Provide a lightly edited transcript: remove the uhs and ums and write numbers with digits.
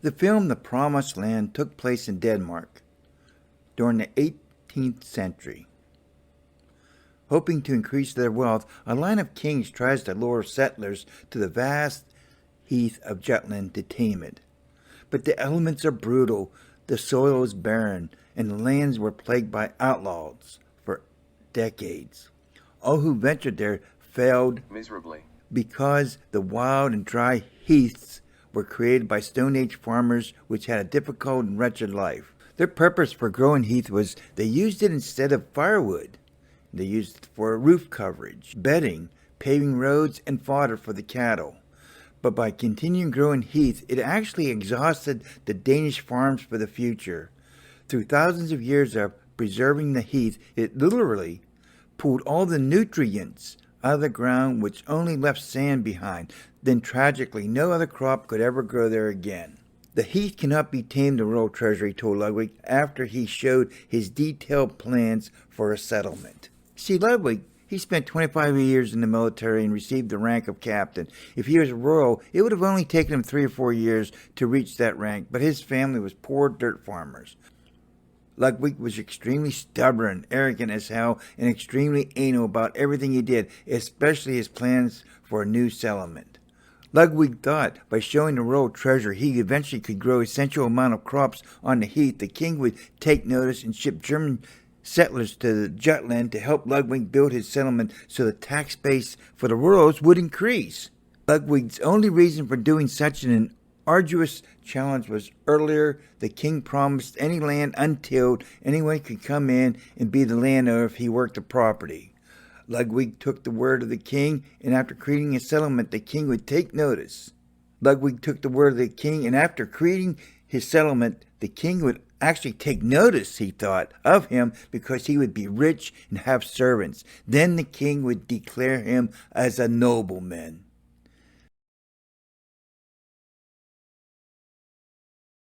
The film The Promised Land took place in Denmark during the 18th century. Hoping to increase their wealth, a line of kings tries to lure settlers to the vast heath of Jutland to tame it. But the elements are brutal, the soil is barren, and the lands were plagued by outlaws for decades. All who ventured there failed miserably because the wild and dry heaths were created by Stone Age farmers which had a difficult and wretched life. Their purpose for growing heath was they used it instead of firewood. They used it for roof coverage, bedding, paving roads, and fodder for the cattle. But by continuing growing heath, it actually exhausted the Danish farms for the future. Through thousands of years of preserving the heath, it literally pulled all the nutrients out of the ground, which only left sand behind. Then tragically, no other crop could ever grow there again. The heath cannot be tamed, the royal treasury told Ludwig after he showed his detailed plans for a settlement. See, Ludwig, he spent 25 years in the military and received the rank of captain. If he was royal, it would have only taken him 3 or 4 years to reach that rank, but his family was poor dirt farmers. Ludwig was extremely stubborn, arrogant as hell, and extremely anal about everything he did, especially his plans for a new settlement. Ludwig thought by showing the royal treasure he eventually could grow a essential amount of crops on the heath. The king would take notice and ship German settlers to Jutland to help Ludwig build his settlement so the tax base for the royals would increase. Ludwig's only reason for doing such an arduous challenge was earlier the king promised any land untilled anyone could come in and be the landowner if he worked the property. Ludwig took the word of the king, and after creating a settlement the king would take notice. Ludwig took the word of the king, and after creating his settlement the king would actually take notice, he thought, of him because he would be rich and have servants. Then the king would declare him as a nobleman.